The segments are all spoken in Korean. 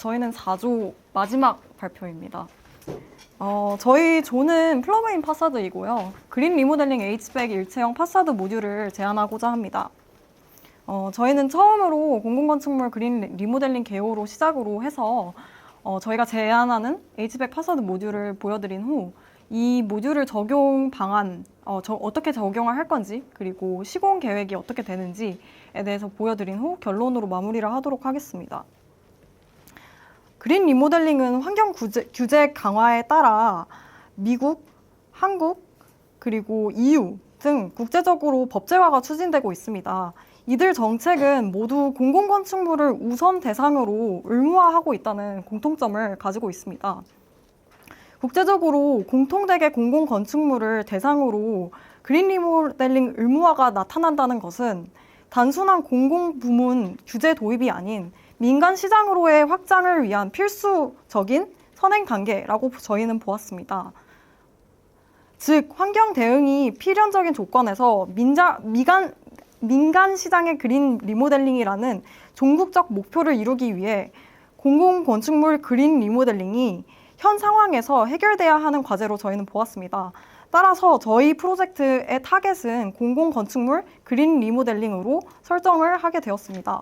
저희는 4조 마지막 발표입니다. 저희 조는 플러그인 파사드이고요. 그린 리모델링 H백 일체형 파사드 모듈을 제안하고자 합니다. 저희는 처음으로 공공건축물 그린 리모델링 개요로 시작으로 해서 저희가 제안하는 H백 파사드 모듈을 보여드린 후 이 모듈을 적용 방안, 어떻게 적용을 할 건지, 그리고 시공 계획이 어떻게 되는지에 대해서 보여드린 후 결론으로 마무리를 하도록 하겠습니다. 그린 리모델링은 환경 규제 강화에 따라 미국, 한국, 그리고 EU 등 국제적으로 법제화가 추진되고 있습니다. 이들 정책은 모두 공공건축물을 우선 대상으로 의무화하고 있다는 공통점을 가지고 있습니다. 국제적으로 공통되게 공공건축물을 대상으로 그린 리모델링 의무화가 나타난다는 것은 단순한 공공부문 규제 도입이 아닌 민간 시장으로의 확장을 위한 필수적인 선행 단계라고 저희는 보았습니다. 즉, 환경 대응이 필연적인 조건에서 민간 시장의 그린 리모델링이라는 종국적 목표를 이루기 위해 공공건축물 그린 리모델링이 현 상황에서 해결돼야 하는 과제로 저희는 보았습니다. 따라서 저희 프로젝트의 타겟은 공공건축물 그린 리모델링으로 설정을 하게 되었습니다.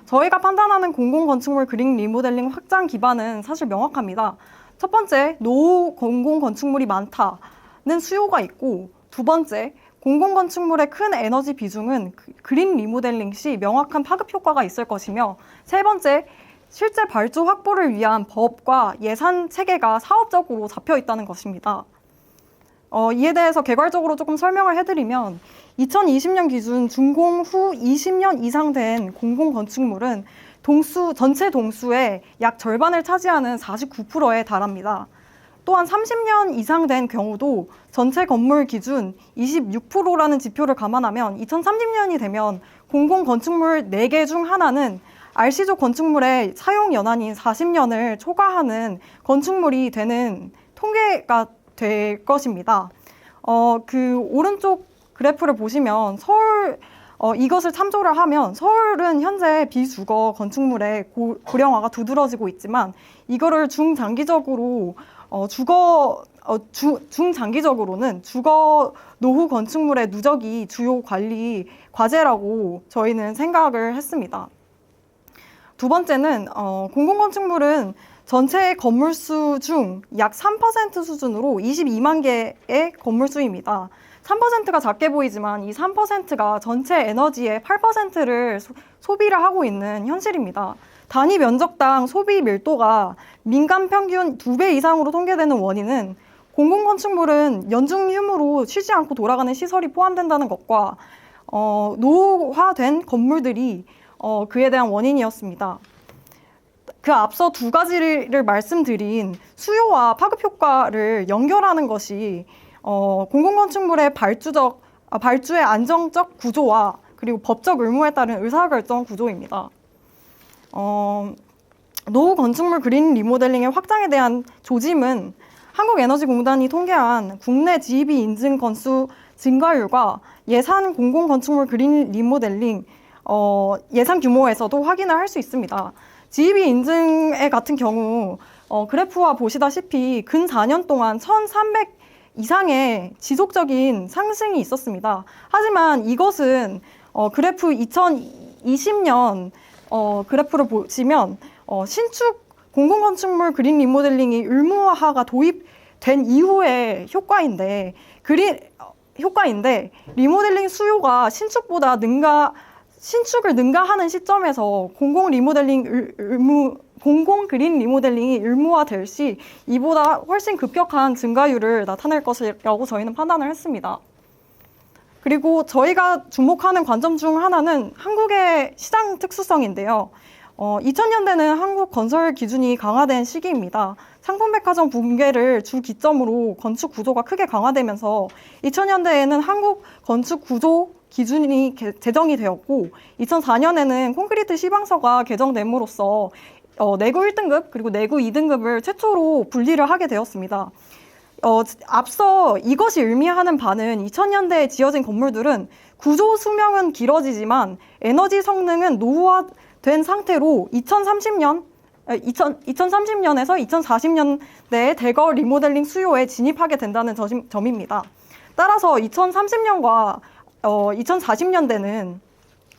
저희가 판단하는 공공건축물 그린 리모델링 확장 기반은 사실 명확합니다. 첫 번째, 노후 공공건축물이 많다는 수요가 있고, 두 번째, 공공건축물의 큰 에너지 비중은 그린 리모델링 시 명확한 파급 효과가 있을 것이며, 세 번째, 실제 발주 확보를 위한 법과 예산 체계가 사업적으로 잡혀 있다는 것입니다. 이에 대해서 개괄적으로 조금 설명을 해드리면 2020년 기준 준공 후 20년 이상 된 공공건축물은 전체 동수의 약 절반을 차지하는 49%에 달합니다. 또한 30년 이상 된 경우도 전체 건물 기준 26%라는 지표를 감안하면 2030년이 되면 공공건축물 4개 중 하나는 RC조 건축물의 사용 연한인 40년을 초과하는 건축물이 되는 통계가 될 것입니다. 그 오른쪽 그래프를 보시면 이것을 참조를 하면 서울은 현재 비주거 건축물의 고령화가 두드러지고 있지만 이거를 중장기적으로는 주거 노후 건축물의 누적이 주요 관리 과제라고 저희는 생각을 했습니다. 두 번째는 공공건축물은 전체 건물수 중 약 3% 수준으로 22만 개의 건물수입니다. 3%가 작게 보이지만 이 3%가 전체 에너지의 8%를 소비를 하고 있는 현실입니다. 단위 면적당 소비 밀도가 민간 평균 2배 이상으로 통계되는 원인은 공공건축물은 연중 휴무로 쉬지 않고 돌아가는 시설이 포함된다는 것과 노후화된 건물들이 그에 대한 원인이었습니다. 그 앞서 두 가지를 말씀드린 수요와 파급 효과를 연결하는 것이 공공건축물의 발주의 안정적 구조와 그리고 법적 의무에 따른 의사결정 구조입니다. 노후 건축물 그린 리모델링의 확장에 대한 조짐은 한국에너지공단이 통계한 국내 GEB 인증 건수 증가율과 예산 공공건축물 그린 리모델링 예산 규모에서도 확인을 할 수 있습니다. GEB 인증의 같은 경우 그래프와 보시다시피 근 4년 동안 1,300 이상의 지속적인 상승이 있었습니다. 하지만 이것은 그래프 2020년 그래프를 보시면 신축 공공건축물 그린 리모델링이 의무화가 도입된 이후의 효과인데 리모델링 수요가 신축을 능가하는 시점에서 공공 그린 리모델링이 의무화될 시 이보다 훨씬 급격한 증가율을 나타낼 것이라고 저희는 판단을 했습니다. 그리고 저희가 주목하는 관점 중 하나는 한국의 시장 특수성인데요. 2000년대는 한국 건설 기준이 강화된 시기입니다. 상품백화점 붕괴를 주 기점으로 건축 구조가 크게 강화되면서 2000년대에는 한국 건축 구조 기준이 제정이 되었고 2004년에는 콘크리트 시방서가 개정됨으로써 내구 1등급 그리고 내구 2등급을 최초로 분리를 하게 되었습니다. 앞서 이것이 의미하는 바는 2000년대에 지어진 건물들은 구조 수명은 길어지지만 에너지 성능은 노후화된 된 상태로 2030년에서 2040년대에 대거 리모델링 수요에 진입하게 된다는 점입니다. 따라서 2030년과 2040년대는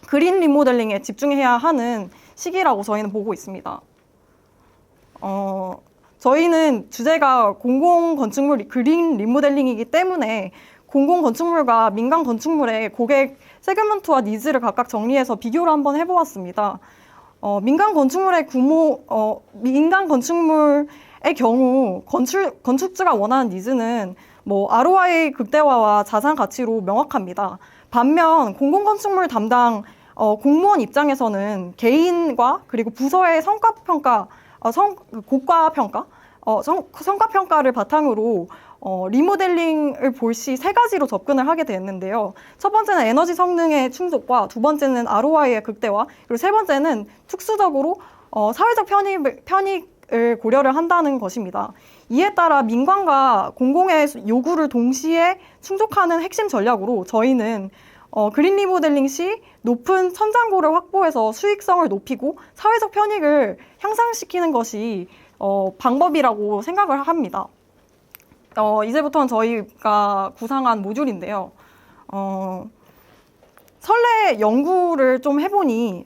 그린 리모델링에 집중해야 하는 시기라고 저희는 보고 있습니다. 저희는 주제가 공공건축물 그린 리모델링이기 때문에 공공건축물과 민간 건축물의 고객 세그먼트와 니즈를 각각 정리해서 비교를 한번 해보았습니다. 민간 건축물의 경우 건축주가 원하는 니즈는 ROI 극대화와 자산 가치로 명확합니다. 반면 공공건축물 담당 공무원 입장에서는 개인과 그리고 부서의 성과평가를 바탕으로 리모델링을 볼 시 세 가지로 접근을 하게 됐는데요. 첫 번째는 에너지 성능의 충족과 두 번째는 ROI의 극대화, 그리고 세 번째는 특수적으로 사회적 편익을 고려를 한다는 것입니다. 이에 따라 민관과 공공의 요구를 동시에 충족하는 핵심 전략으로 저희는 그린 리모델링 시 높은 천장고를 확보해서 수익성을 높이고 사회적 편익을 향상시키는 것이 방법이라고 생각을 합니다. 이제부터는 저희가 구상한 모듈인데요. 설례 연구를 좀 해보니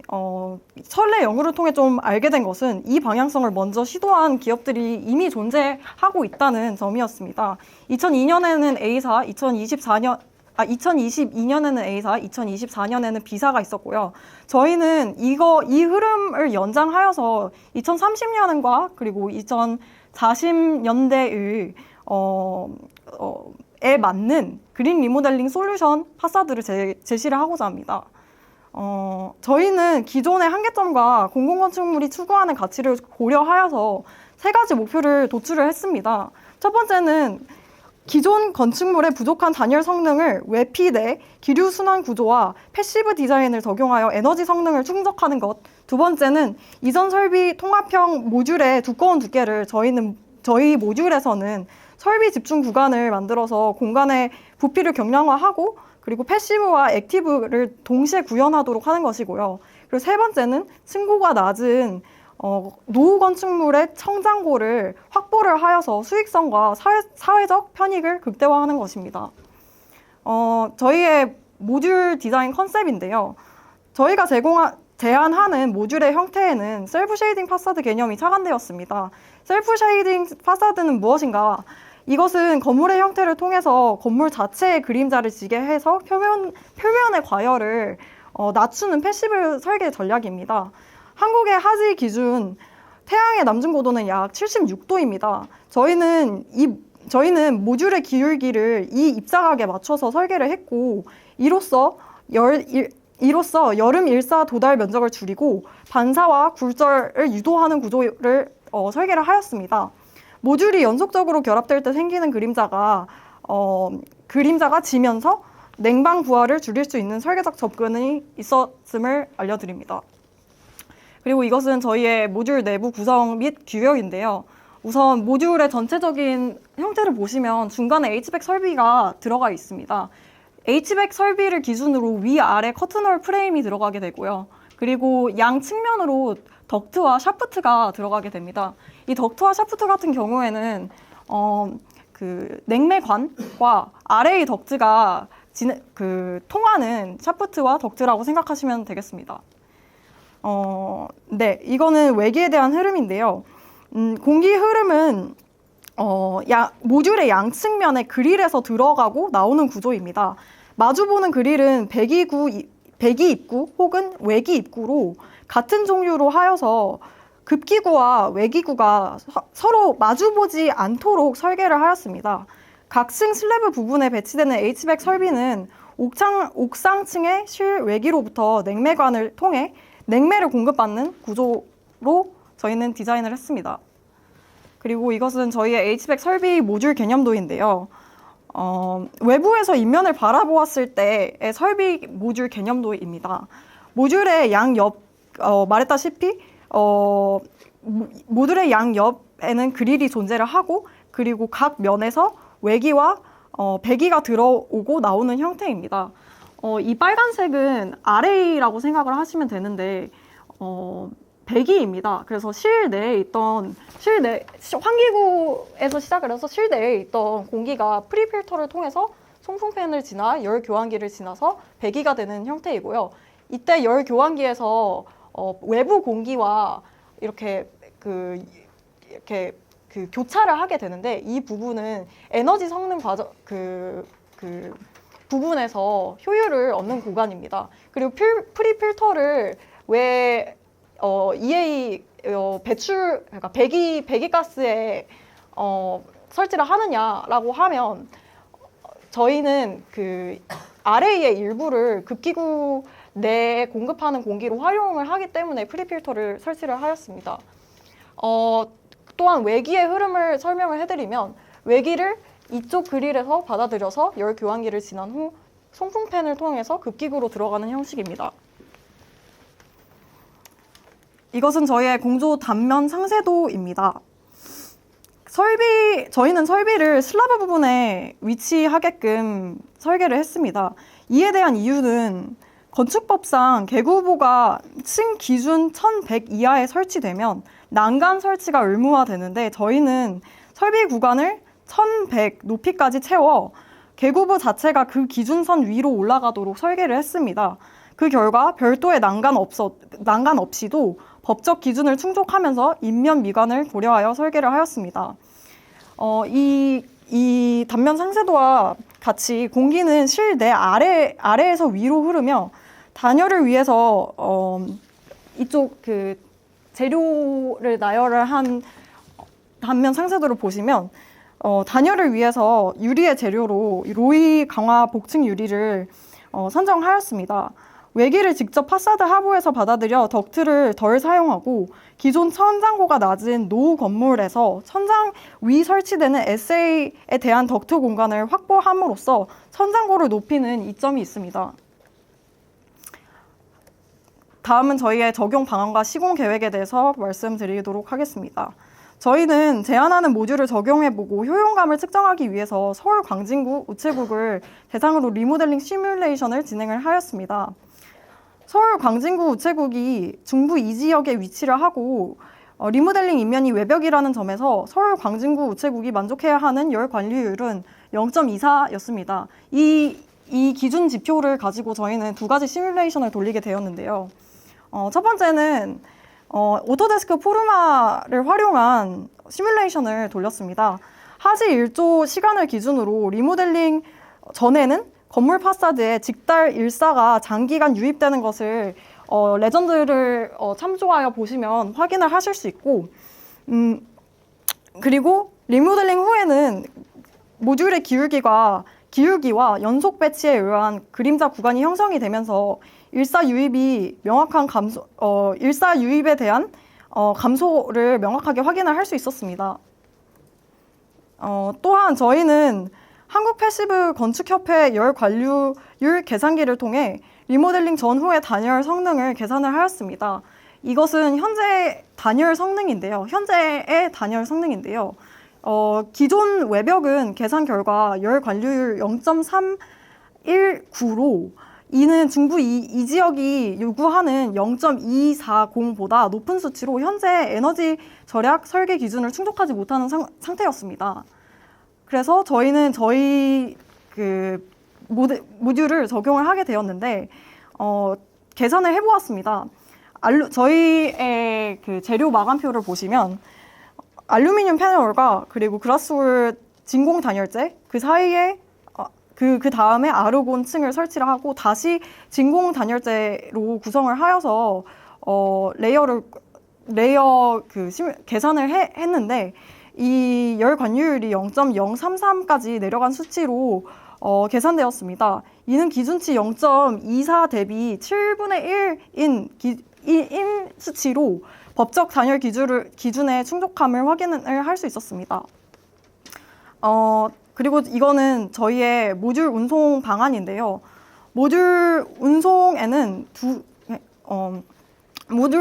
설례 연구를 통해 좀 알게 된 것은 이 방향성을 먼저 시도한 기업들이 이미 존재하고 있다는 점이었습니다. 2002년에는 A사, 2022년에는 A사, 2024년에는 B사가 있었고요. 저희는 이 흐름을 연장하여서 2030년과 그리고 2040년대의 에 맞는 그린 리모델링 솔루션 파사드를 제시를 하고자 합니다. 저희는 기존의 한계점과 공공건축물이 추구하는 가치를 고려하여서 세 가지 목표를 도출을 했습니다. 첫 번째는 기존 건축물의 부족한 단열 성능을 외피대, 기류순환 구조와 패시브 디자인을 적용하여 에너지 성능을 충족하는 것. 두 번째는 이전 설비 통합형 모듈의 두꺼운 두께를 저희 모듈에서는 설비 집중 구간을 만들어서 공간의 부피를 경량화하고 그리고 패시브와 액티브를 동시에 구현하도록 하는 것이고요. 그리고 세 번째는 층고가 낮은 노후 건축물의 청장고를 확보를 하여서 수익성과 사회적 편익을 극대화하는 것입니다. 저희의 모듈 디자인 컨셉인데요. 저희가 제안하는 모듈의 형태에는 셀프 쉐이딩 파사드 개념이 착안되었습니다. 셀프 쉐이딩 파사드는 무엇인가? 이것은 건물의 형태를 통해서 건물 자체의 그림자를 지게 해서 표면의 과열을 낮추는 패시브 설계 전략입니다. 한국의 하지 기준 태양의 남중 고도는 약 76도입니다. 저희는 모듈의 기울기를 이 입자각에 맞춰서 설계를 했고 이로써 여름 일사 도달 면적을 줄이고 반사와 굴절을 유도하는 구조를 설계를 하였습니다. 모듈이 연속적으로 결합될 때 생기는 그림자가 지면서 냉방 부하를 줄일 수 있는 설계적 접근이 있었음을 알려드립니다. 그리고 이것은 저희의 모듈 내부 구성 및 규격인데요. 우선 모듈의 전체적인 형태를 보시면 중간에 H백 설비가 들어가 있습니다. H백 설비를 기준으로 위아래 커튼홀 프레임이 들어가게 되고요. 그리고 양 측면으로 덕트와 샤프트가 들어가게 됩니다. 이 덕트와 샤프트 같은 경우에는 냉매관과 아래의 덕트가 통하는 샤프트와 덕트라고 생각하시면 되겠습니다. 네, 이거는 외기에 대한 흐름인데요. 공기 흐름은 모듈의 양측면에 그릴에서 들어가고 나오는 구조입니다. 마주보는 그릴은 배기 입구 혹은 외기 입구로 같은 종류로 하여서 급기구와 외기구가 서로 마주보지 않도록 설계를 하였습니다. 각층 슬래브 부분에 배치되는 H백 설비는 옥상층의 실외기로부터 냉매관을 통해 냉매를 공급받는 구조로 저희는 디자인을 했습니다. 그리고 이것은 저희의 H백 설비 모듈 개념도인데요. 외부에서 인면을 바라보았을 때의 설비 모듈 개념도입니다. 모듈의 말했다시피 모듈의 양옆에는 그릴이 존재를 하고 그리고 각 면에서 외기와 배기가 들어오고 나오는 형태입니다. 이 빨간색은 RA라고 생각을 하시면 되는데 배기입니다. 그래서 실내에 환기구에서 시작을 해서 실내에 있던 공기가 프리필터를 통해서 송풍팬을 지나 열 교환기를 지나서 배기가 되는 형태이고요. 이때 열 교환기에서 외부 공기와 이렇게 교차를 하게 되는데, 이 부분은 에너지 성능 과정 부분에서 효율을 얻는 구간입니다. 그리고 프리필터를 왜 EA 그러니까 배기가스에 설치를 하느냐라고 하면, 저희는 그 RA의 일부를 급기구 내에 공급하는 공기로 활용을 하기 때문에 프리필터를 설치를 하였습니다. 또한 외기의 흐름을 설명을 해드리면, 외기를 이쪽 그릴에서 받아들여서 열 교환기를 지난 후 송풍팬을 통해서 급기구로 들어가는 형식입니다. 이것은 저희의 공조 단면 상세도입니다. 저희는 설비를 슬라브 부분에 위치하게끔 설계를 했습니다. 이에 대한 이유는 건축법상 개구보가 층 기준 1100 이하에 설치되면 난간 설치가 의무화되는데, 저희는 설비 구간을 1100 높이까지 채워 개구보 자체가 그 기준선 위로 올라가도록 설계를 했습니다. 그 결과 별도의 난간 없이도 법적 기준을 충족하면서 인면 미관을 고려하여 설계를 하였습니다. 이 단면 상세도와 같이 공기는 실내 아래에서 위로 흐르며, 단열을 위해서 이쪽 그 재료를 나열을 한 단면 상세도를 보시면, 단열을 위해서 유리의 재료로 로이 강화 복층 유리를 선정하였습니다. 외기를 직접 파사드 하부에서 받아들여 덕트를 덜 사용하고, 기존 천장고가 낮은 노후 건물에서 천장 위 설치되는 SA에 대한 덕트 공간을 확보함으로써 천장고를 높이는 이점이 있습니다. 다음은 저희의 적용 방안과 시공 계획에 대해서 말씀드리도록 하겠습니다. 저희는 제안하는 모듈을 적용해보고 효용감을 측정하기 위해서 서울 광진구 우체국을 대상으로 리모델링 시뮬레이션을 진행을 하였습니다. 서울 광진구 우체국이 중부 이 지역에 위치를 하고, 리모델링 인면이 외벽이라는 점에서 서울 광진구 우체국이 만족해야 하는 열 관리율은 0.24였습니다. 이 기준 지표를 가지고 저희는 두 가지 시뮬레이션을 돌리게 되었는데요. 첫 번째는 오토데스크 포르마를 활용한 시뮬레이션을 돌렸습니다. 하지 1조 시간을 기준으로 리모델링 전에는 건물 파사드에 직달 일사가 장기간 유입되는 것을 레전드를 참조하여 보시면 확인을 하실 수 있고, 그리고 리모델링 후에는 모듈의 기울기와 연속 배치에 의한 그림자 구간이 형성이 되면서 일사 유입에 대한 감소를 명확하게 확인을 할 수 있었습니다. 또한 저희는 한국패시브건축협회 열 관리율 계산기를 통해 리모델링 전후의 단열 성능을 계산을 하였습니다. 이것은 현재의 단열 성능인데요. 기존 외벽은 계산 결과 열 관리율 0.319로, 이는 중부 이 지역이 요구하는 0.240보다 높은 수치로 현재 에너지 절약 설계 기준을 충족하지 못하는 상태였습니다. 그래서 저희는 저희 그 모듈을 적용을 하게 되었는데, 계산을 해보았습니다. 저희의 그 재료 마감표를 보시면, 알루미늄 패널과 그리고 글라스홀 진공 단열재, 그 사이에 그 다음에 아르곤 층을 설치를 하고 다시 진공 단열재로 구성을 하여서 계산을 했는데, 이 열 관리율이 0.033까지 내려간 수치로 계산되었습니다. 이는 기준치 0.24 대비 7분의 1인 수치로 법적 단열 기준의 충족함을 확인을 할 수 있었습니다. 그리고 이거는 저희의 모듈 운송 방안인데요. 모듈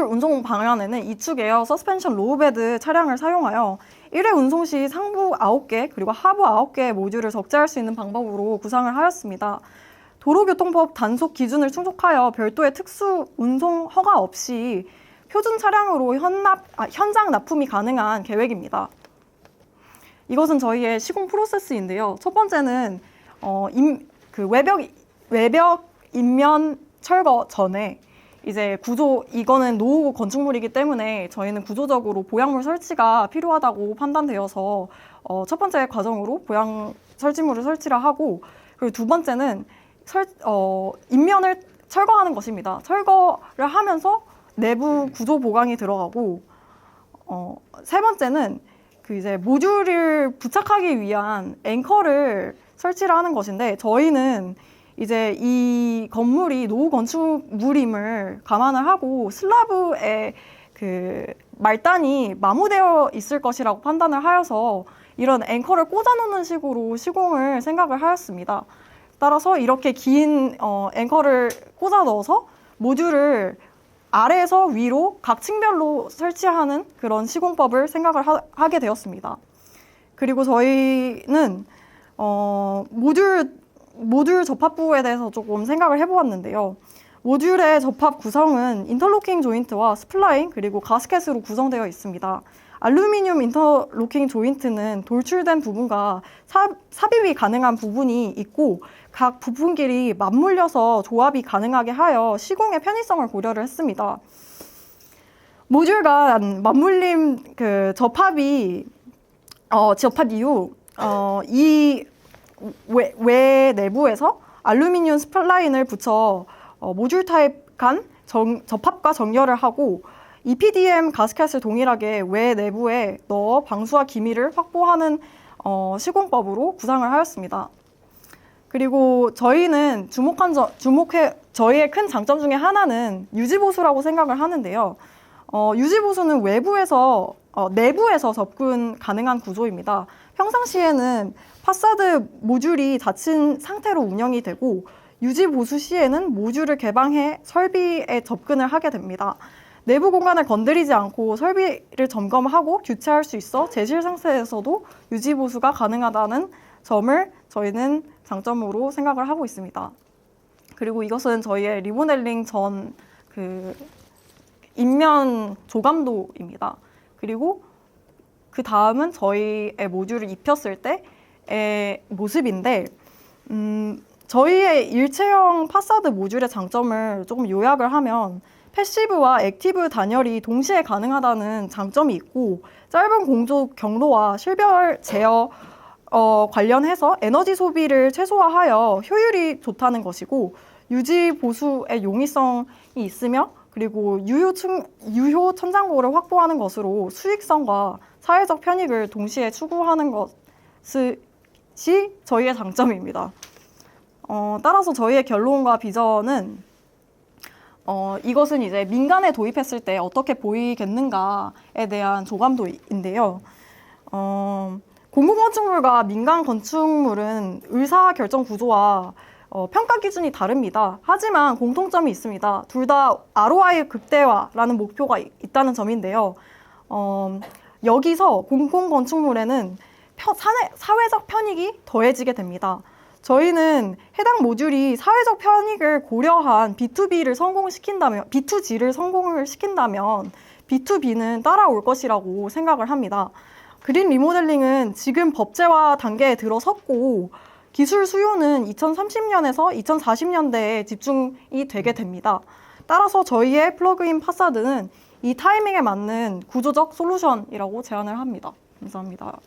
운송 방안에는 이축 에어 서스펜션 로우베드 차량을 사용하여 1회 운송 시 상부 9개 그리고 하부 9개의 모듈을 적재할 수 있는 방법으로 구상을 하였습니다. 도로교통법 단속 기준을 충족하여 별도의 특수 운송 허가 없이 표준 차량으로 현장 납품이 가능한 계획입니다. 이것은 저희의 시공 프로세스인데요. 첫 번째는 외벽 인면 철거 전에 이제 이거는 노후 건축물이기 때문에 저희는 구조적으로 보양물 설치가 필요하다고 판단되어서 첫 번째 과정으로 보양 설치물을 설치를 하고, 그리고 두 번째는 인면을 철거하는 것입니다. 철거를 하면서 내부 구조 보강이 들어가고, 세 번째는 이제 모듈을 부착하기 위한 앵커를 설치를 하는 것인데, 저희는 이제 이 건물이 노후 건축물임을 감안을 하고 슬라브에 말단이 마모되어 있을 것이라고 판단을 하여서 이런 앵커를 꽂아놓는 식으로 시공을 생각을 하였습니다. 따라서 이렇게 긴 앵커를 꽂아 넣어서 모듈을 아래에서 위로 각 층별로 설치하는 그런 시공법을 생각을 하게 되었습니다. 그리고 저희는 모듈 접합부에 대해서 조금 생각을 해보았는데요. 모듈의 접합 구성은 인터로킹 조인트와 스플라인 그리고 가스켓으로 구성되어 있습니다. 알루미늄 인터로킹 조인트는 돌출된 부분과 삽입이 가능한 부분이 있고 각 부품끼리 맞물려서 조합이 가능하게 하여 시공의 편의성을 고려를 했습니다. 모듈 간 맞물림 접합 이후 이 외 내부에서 알루미늄 스플라인을 붙여 모듈 타입 간 접합과 정렬을 하고 EPDM 가스켓을 동일하게 외 내부에 넣어 방수와 기미를 확보하는 시공법으로 구상을 하였습니다. 그리고 저희는 저희의 큰 장점 중에 하나는 유지보수라고 생각을 하는데요. 유지보수는 내부에서 접근 가능한 구조입니다. 평상시에는 파사드 모듈이 닫힌 상태로 운영이 되고 유지보수 시에는 모듈을 개방해 설비에 접근을 하게 됩니다. 내부 공간을 건드리지 않고 설비를 점검하고 교체할 수 있어 제실 상태에서도 유지보수가 가능하다는 점을 저희는 장점으로 생각을 하고 있습니다. 그리고 이것은 저희의 리모델링 전 인면 조감도입니다. 그리고 그 다음은 저희의 모듈을 입혔을 때의 모습인데, 저희의 일체형 파사드 모듈의 장점을 조금 요약을 하면 패시브와 액티브 단열이 동시에 가능하다는 장점이 있고, 짧은 공조 경로와 실별 제어 관련해서 에너지 소비를 최소화하여 효율이 좋다는 것이고, 유지 보수의 용이성이 있으며 그리고 유효 천장고를 확보하는 것으로 수익성과 사회적 편익을 동시에 추구하는 것이 저희의 장점입니다. 따라서 저희의 결론과 비전은 이것은 이제 민간에 도입했을 때 어떻게 보이겠는가에 대한 조감도인데요. 공공건축물과 민간 건축물은 의사결정 구조와 평가 기준이 다릅니다. 하지만 공통점이 있습니다. 둘 다 ROI 극대화라는 목표가 있다는 점인데요. 여기서 공공건축물에는 사회적 편익이 더해지게 됩니다. 저희는 해당 모듈이 사회적 편익을 고려한 B2G를 성공을 시킨다면 B2B는 따라올 것이라고 생각을 합니다. 그린 리모델링은 지금 법제화 단계에 들어섰고 기술 수요는 2030년에서 2040년대에 집중이 되게 됩니다. 따라서 저희의 플러그인 파사드는 이 타이밍에 맞는 구조적 솔루션이라고 제안을 합니다. 감사합니다.